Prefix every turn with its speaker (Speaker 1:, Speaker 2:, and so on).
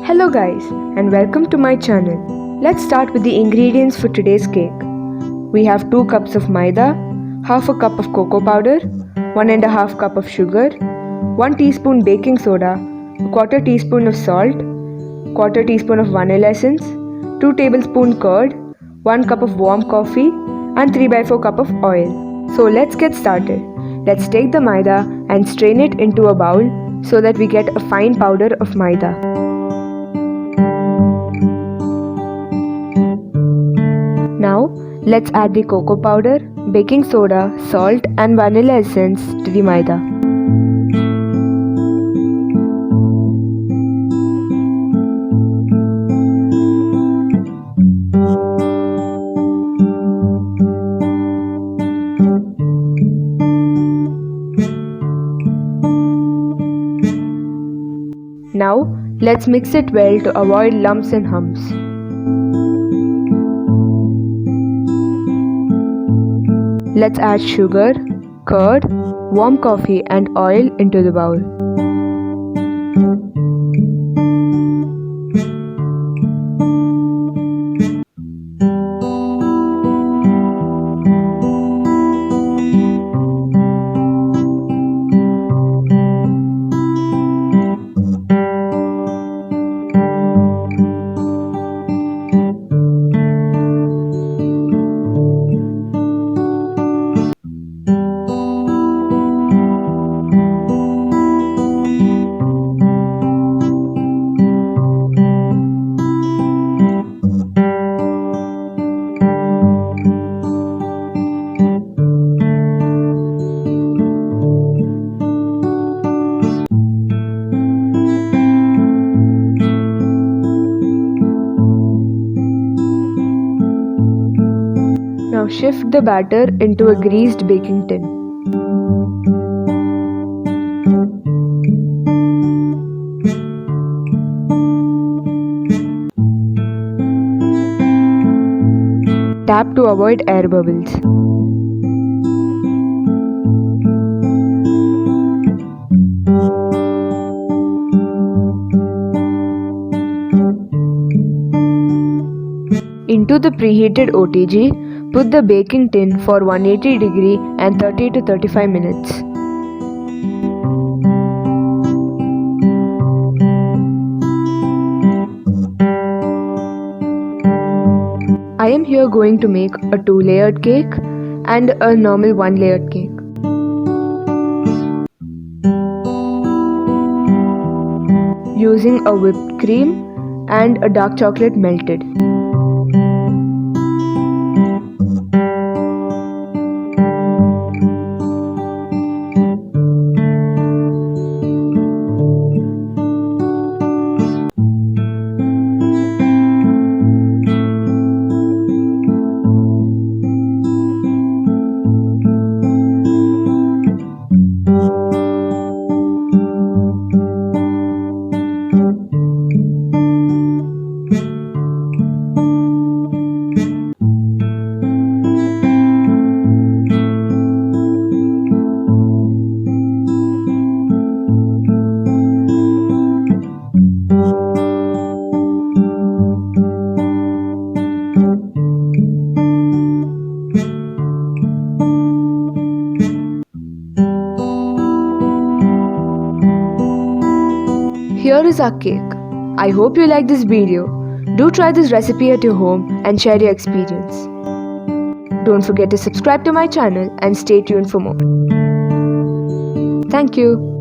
Speaker 1: Hello guys and welcome to my channel. Let's start with the ingredients for today's cake. We have 2 cups of maida, half a cup of cocoa powder, 1.5 cup of sugar, 1 teaspoon baking soda, a quarter teaspoon of salt, quarter teaspoon of vanilla essence, 2 tablespoon curd, 1 cup of warm coffee and 3/4 cup of oil. So let's get started. Let's take the maida and strain it into a bowl so that we get a fine powder of maida. Now let's add the cocoa powder, baking soda, salt and vanilla essence to the maida. Now let's mix it well to avoid lumps and humps. Let's add sugar, curd, warm coffee and oil into the bowl. Now shift the batter into a greased baking tin. Tap to avoid air bubbles. Into the preheated OTG, put the baking tin for 180 degree and 30 to 35 minutes. I am here going to make a 2-layered cake and a normal 1-layered cake. Using a whipped cream and a dark chocolate melted. Here is our cake. I hope you like this video. Do try this recipe at your home and share your experience. Don't forget to subscribe to my channel and stay tuned for more. Thank you.